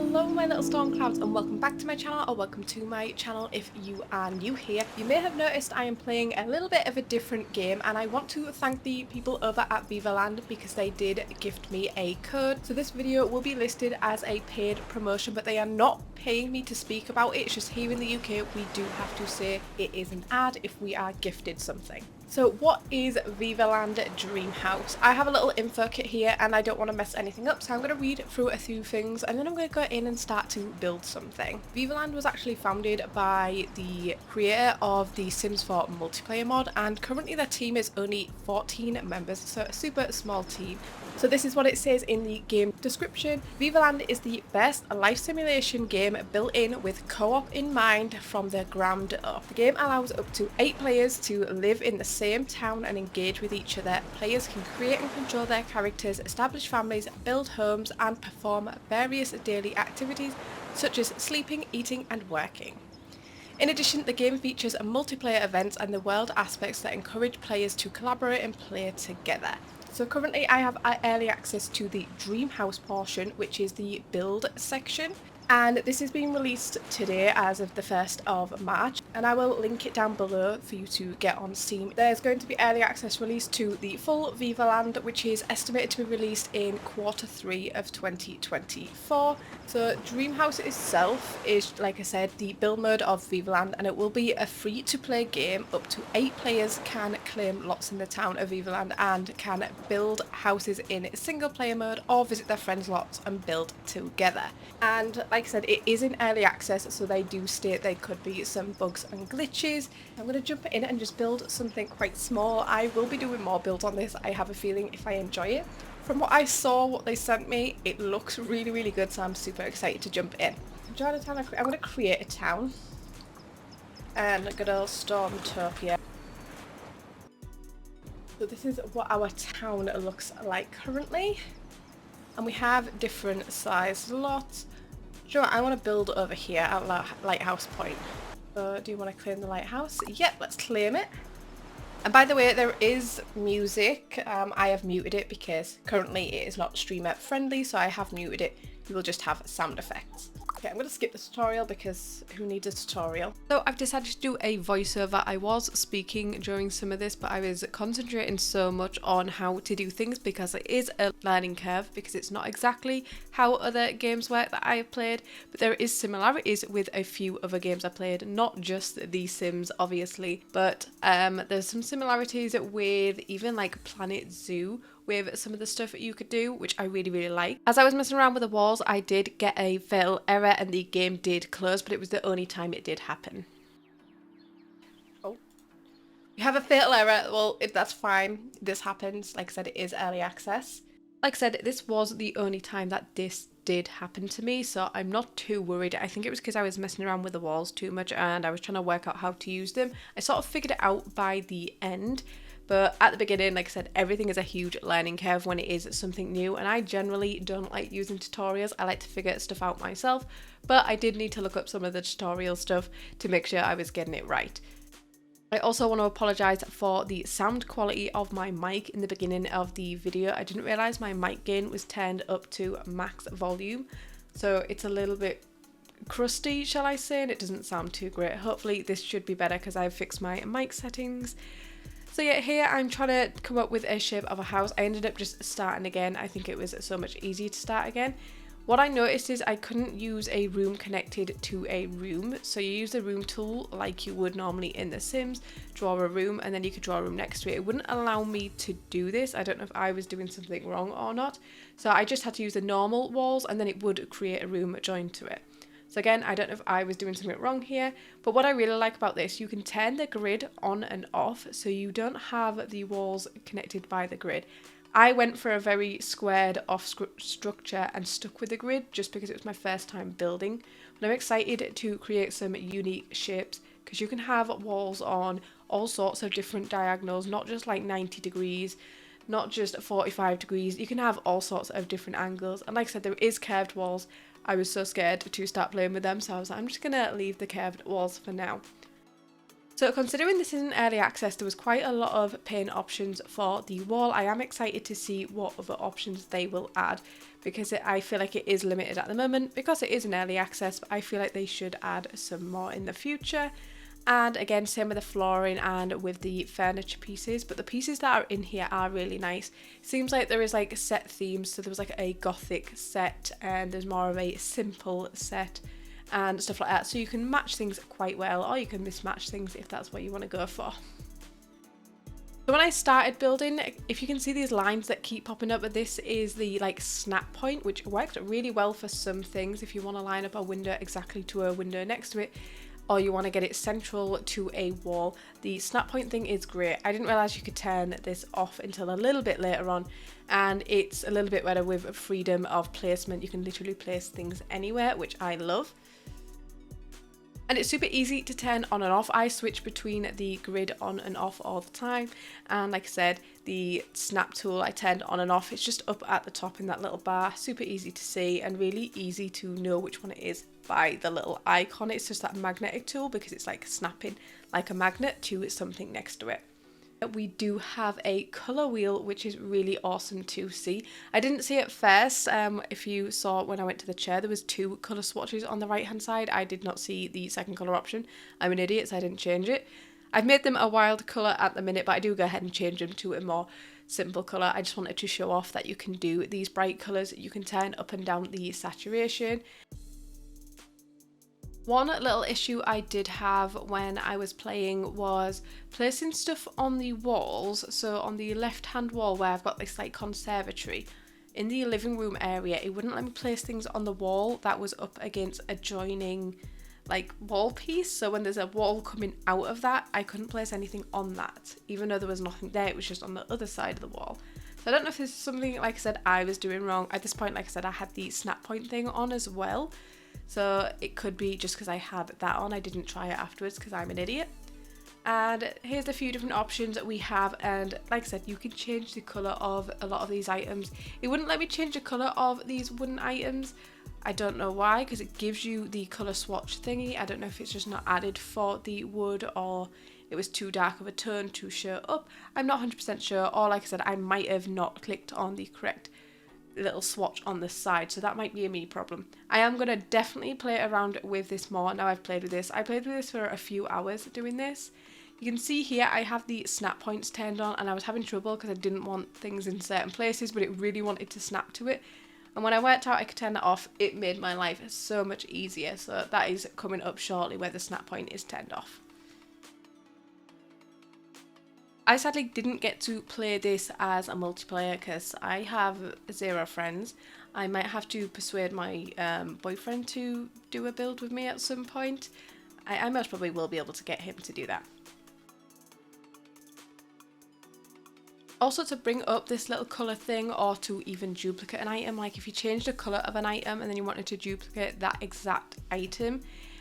Hello my little storm clouds and welcome back to my channel, or welcome to my channel if you are new here. You may have noticed I am playing a little bit of a different game, and I want to thank the people over at Vivaland because they did gift me a code. So this video will be listed as a paid promotion, but they are not paying me to speak about it. It's just here in the UK we do have to say it is an ad if we are gifted something. So what is Vivaland Dream House? I have a little info kit here and I don't want to mess anything up, so I'm going to read through a few things and then I'm going to go in and start to build something. Vivaland was actually founded by the creator of the Sims 4 multiplayer mod, and currently their team is only 14 members, so a super small team. So this is what it says in the game description. Vivaland is the best life simulation game built in with co-op in mind from the ground up. The game allows up to 8 players to live in the same town and engage with each other. Players can create and control their characters, establish families, build homes, and perform various daily activities such as sleeping, eating, and working. In addition, the game features multiplayer events and the world aspects that encourage players to collaborate and play together. So currently I have early access to the Dream House portion, which is the build section. And this is being released today as of the 1st of March, and I will link it down below for you to get on Steam. There's going to be early access released to the full Vivaland, which is estimated to be released in Q3 of 2024. So Dream House itself is, like I said, the build mode of Vivaland, and it will be a free to play game. Up to 8 players can claim lots in the town of Vivaland and can build houses in single player mode or visit their friends' lots and build together. And like I said, it is in early access, so they do state there could be some bugs and glitches. I'm going to jump in and just build something quite small. I will be doing more builds on this, I have a feeling, if I enjoy it. From what I saw, what they sent me, it looks really good, so I'm super excited to jump in. I'm going to create a town. And good old Stormtopia. So this is what our town looks like currently. And we have different size lots. Sure, I want to build over here at Lighthouse Point. So do you want to claim the lighthouse? Yep, let's claim it. And by the way, there is music. I have muted it because currently it is not streamer friendly, so I have muted it. You will just have sound effects. Okay, I'm going to skip the tutorial because who needs a tutorial? So I've decided to do a voiceover. I was speaking during some of this, but I was concentrating so much on how to do things because it is a learning curve, because it's not exactly how other games work that I have played, but there is similarities with a few other games I played, not just The Sims obviously, but there's some similarities with even like Planet Zoo, with some of the stuff that you could do, which I really like. As I was messing around with the walls, I did get a fatal error and the game did close, but it was the only time it did happen. Oh. We have a fatal error. Well, that's fine. This happens. Like I said, it is early access. Like I said, this was the only time that this did happen to me, so I'm not too worried. I think it was because I was messing around with the walls too much and I was trying to work out how to use them. I sort of figured it out by the end. But at the beginning, like I said, everything is a huge learning curve when it is something new, and I generally don't like using tutorials. I like to figure stuff out myself, but I did need to look up some of the tutorial stuff to make sure I was getting it right. I also want to apologise for the sound quality of my mic in the beginning of the video. I didn't realise my mic gain was turned up to max volume, so it's a little bit crusty, shall I say, and it doesn't sound too great. Hopefully this should be better because I've fixed my mic settings. So yeah, here I'm trying to come up with a shape of a house. I ended up just starting again. I think it was so much easier to start again. What I noticed is I couldn't use a room connected to a room. So you use the room tool like you would normally in The Sims, draw a room, and then you could draw a room next to it. It wouldn't allow me to do this. I don't know if I was doing something wrong or not. So I just had to use the normal walls and then it would create a room joined to it. So again, I don't know if I was doing something wrong here, but what I really like about this, you can turn the grid on and off, so you don't have the walls connected by the grid. I went for a very squared off structure and stuck with the grid just because it was my first time building, but I'm excited to create some unique shapes because you can have walls on all sorts of different diagonals, not just like 90 degrees, not just 45 degrees, you can have all sorts of different angles, and like I said, there is curved walls. I was so scared to start playing with them, so I was like, I'm just gonna leave the curved walls for now. So considering this isn't early access, there was quite a lot of paint options for the wall. I am excited to see what other options they will add, because I feel like it is limited at the moment because it is an early access, but I feel like they should add some more in the future. And again, same with the flooring and with the furniture pieces, but the pieces that are in here are really nice. Seems like there is like set themes, so there was like a gothic set and there's more of a simple set and stuff like that, so you can match things quite well, or you can mismatch things if that's what you want to go for. So when I started building, if you can see these lines that keep popping up, but this is the like snap point, which worked really well for some things. If you want to line up a window exactly to a window next to it, or you want to get it central to a wall, the snap point thing is great. I didn't realize you could turn this off until a little bit later on, and it's a little bit better with freedom of placement. You can literally place things anywhere, which I love. And it's super easy to turn on and off. I switch between the grid on and off all the time. And like I said, the snap tool I turned on and off. It's just up at the top in that little bar. Super easy to see and really easy to know which one it is by the little icon. It's just that magnetic tool because it's like snapping like a magnet to something next to it. We do have a colour wheel, which is really awesome to see. I didn't see it first. If you saw when I went to the chair, there was 2 colour swatches on the right hand side. I did not see the second colour option. I'm an idiot, so I didn't change it. I've made them a wild colour at the minute, but I do go ahead and change them to a more simple colour. I just wanted to show off that you can do these bright colours. You can turn up and down the saturation. One little issue I did have when I was playing was placing stuff on the walls. So on the left hand wall where I've got this like conservatory, in the living room area, it wouldn't let me place things on the wall that was up against a joining like wall piece. So when there's a wall coming out of that, I couldn't place anything on that, even though there was nothing there. It was just on the other side of the wall. So I don't know if there's something, like I said, I was doing wrong. At this point, like I said, I had the snap point thing on as well. So it could be just because I had that on. I didn't try it afterwards because I'm an idiot. And here's a few different options that we have, and like I said, you can change the colour of a lot of these items. It wouldn't let me change the colour of these wooden items. I don't know why, because it gives you the colour swatch thingy. I don't know if it's just not added for the wood, or it was too dark of a tone to show up. I'm not 100% sure, or like I said, I might have not clicked on the correct little swatch on the side, so that might be a me problem. I am going to definitely play around with this more now I've played with this. I played with this for a few hours doing this. You can see here I have the snap points turned on, and I was having trouble because I didn't want things in certain places, but it really wanted to snap to it. And when I worked out I could turn that off, it made my life so much easier. So that is coming up shortly where the snap point is turned off. I sadly didn't get to play this as a multiplayer because I have 0 friends. I might have to persuade my boyfriend to do a build with me at some point. I most probably will be able to get him to do that. Also, to bring up this little colour thing, or to even duplicate an item, like if you change the colour of an item and then you wanted to duplicate that exact item,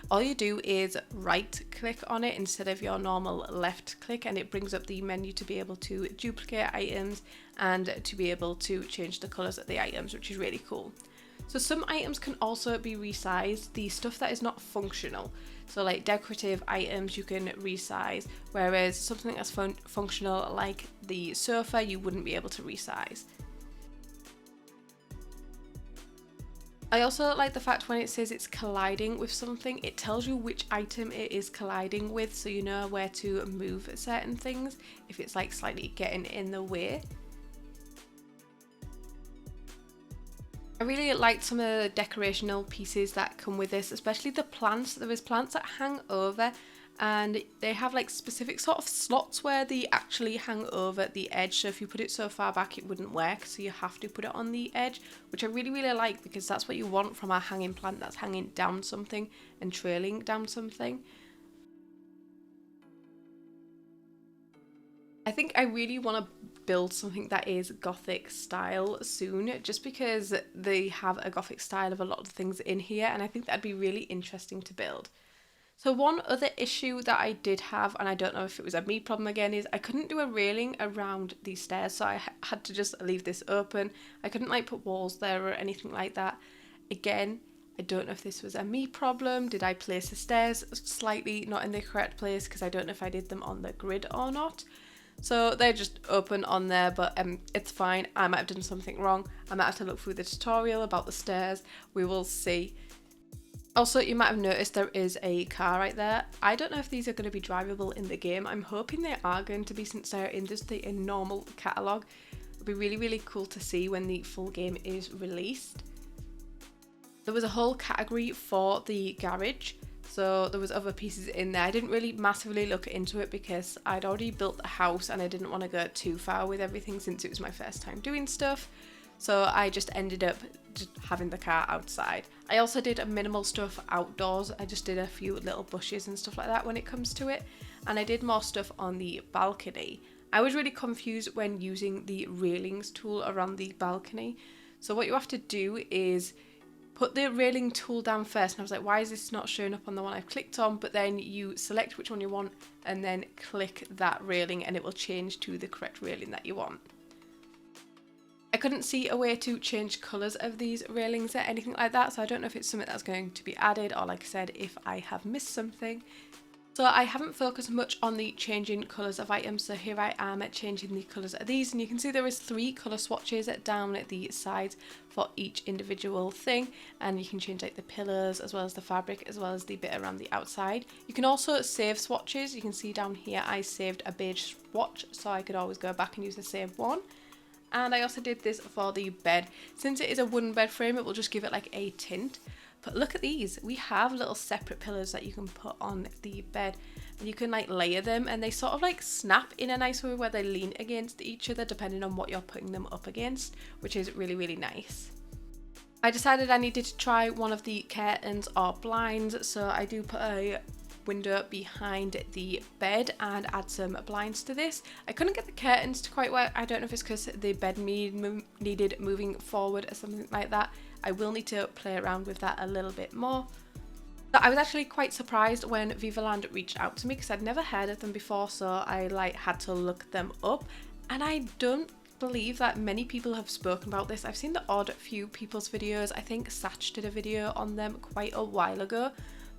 all you do is right click on it instead of your normal left click, and it brings up the menu to be able to duplicate items and to be able to change the colours of the items, which is really cool. So some items can also be resized, the stuff that is not functional. So like decorative items you can resize, whereas something that's functional like the sofa you wouldn't be able to resize. I also like the fact when it says it's colliding with something, it tells you which item it is colliding with, so you know where to move certain things if it's like slightly getting in the way. I really liked some of the decorational pieces that come with this, especially the plants. There is plants that hang over, and they have like specific sort of slots where they actually hang over the edge. So if you put it so far back, it wouldn't work. So you have to put it on the edge, which I really, really like because that's what you want from a hanging plant that's hanging down something and trailing down something. I think I really want to build something that is Gothic style soon, just because they have a Gothic style of a lot of things in here, and I think that'd be really interesting to build. So one other issue that I did have, and I don't know if it was a me problem again, is I couldn't do a railing around these stairs, so I had to just leave this open. I couldn't like put walls there or anything like that. Again, I don't know if this was a me problem. Did I place the stairs slightly not in the correct place? Because I don't know if I did them on the grid or not. So they're just open on there, but it's fine. I might have done something wrong. I might have to look through the tutorial about the stairs. We will see. Also, you might have noticed there is a car right there. I don't know if these are going to be drivable in the game. I'm hoping they are going to be, since they're in just the normal catalogue. It'll be really, really cool to see when the full game is released. There was a whole category for the garage, so there was other pieces in there. I didn't really massively look into it because I'd already built the house and I didn't want to go too far with everything since it was my first time doing stuff. So I just ended up just having the car outside. I also did minimal stuff outdoors. I just did a few little bushes and stuff like that when it comes to it. And I did more stuff on the balcony. I was really confused when using the railings tool around the balcony. So what you have to do is put the railing tool down first, and I was like, why is this not showing up on the one I've clicked on? But then you select which one you want and then click that railing and it will change to the correct railing that you want. I couldn't see a way to change colours of these railings or anything like that, so I don't know if it's something that's going to be added, or like I said, if I have missed something. So I haven't focused much on the changing colours of items, so here I am changing the colours of these, and you can see there is 3 colour swatches down at the sides for each individual thing, and you can change like the pillars as well as the fabric as well as the bit around the outside. You can also save swatches. You can see down here I saved a beige swatch, so I could always go back and use the same one. And I also did this for the bed. Since it is a wooden bed frame, it will just give it like a tint. But look at these. We have little separate pillars that you can put on the bed, and you can like layer them, and they sort of like snap in a nice way where they lean against each other depending on what you're putting them up against, which is really, really nice. I decided I needed to try one of the curtains or blinds, so I do put a window behind the bed and add some blinds to this. I couldn't get the curtains to quite work. I don't know if it's because the bed needed moving forward or something like that. I will need to play around with that a little bit more. But I was actually quite surprised when Vivaland reached out to me because I'd never heard of them before, so I like had to look them up, and I don't believe that many people have spoken about this. I've seen the odd few people's videos. I think Satch did a video on them quite a while ago,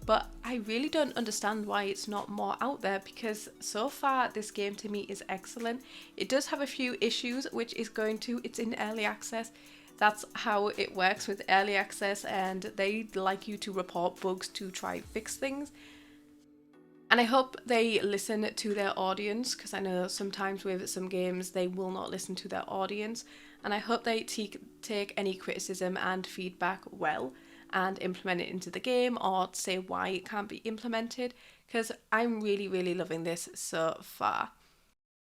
but I really don't understand why it's not more out there, because so far this game to me is excellent. It does have a few issues, which is it's in early access. That's how it works with early access, and they like you to report bugs to try fix things. And I hope they listen to their audience, because I know sometimes with some games they will not listen to their audience, and I hope they take any criticism and feedback well and implement it into the game, or say why it can't be implemented, because I'm really, really loving this so far.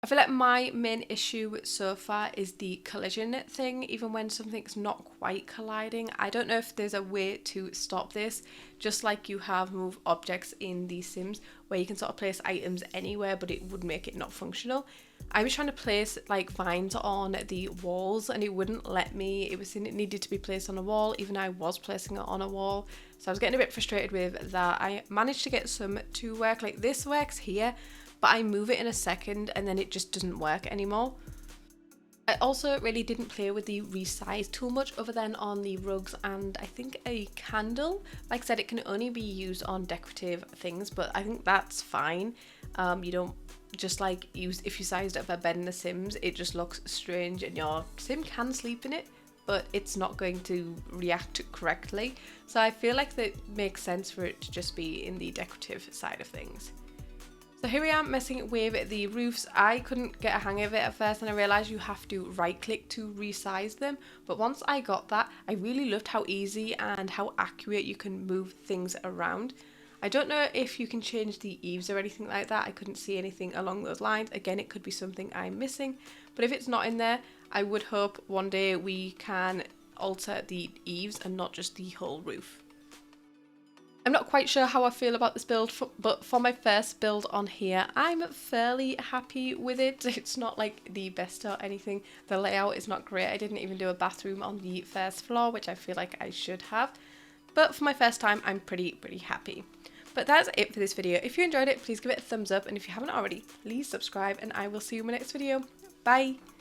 I feel like my main issue so far is the collision thing, even when something's not quite colliding. I don't know if there's a way to stop this, just like you have move objects in the Sims, where you can sort of place items anywhere, but it would make it not functional. I was trying to place like vines on the walls and it wouldn't let me. It was saying it needed to be placed on a wall, even though I was placing it on a wall. So I was getting a bit frustrated with that. I managed to get some to work, like this works here, but I move it in a second and then it just doesn't work anymore. I also really didn't play with the resize tool much other than on the rugs and I think a candle. Like I said, it can only be used on decorative things, but I think that's fine. You don't just like if you sized up a bed in The Sims, it just looks strange and your Sim can sleep in it, but it's not going to react correctly. So I feel like that makes sense for it to just be in the decorative side of things. So here I am messing with the roofs. I couldn't get a hang of it at first and I realised you have to right click to resize them, but once I got that, I really loved how easy and how accurate you can move things around. I don't know if you can change the eaves or anything like that. I couldn't see anything along those lines. Again, it could be something I'm missing, but if it's not in there, I would hope one day we can alter the eaves and not just the whole roof. I'm not quite sure how I feel about this build, but for my first build on here, I'm fairly happy with it. It's not like the best or anything. The layout is not great. I didn't even do a bathroom on the first floor, which I feel like I should have. But for my first time, I'm pretty happy. But that's it for this video. If you enjoyed it, please give it a thumbs up. And if you haven't already, please subscribe and I will see you in my next video. Bye!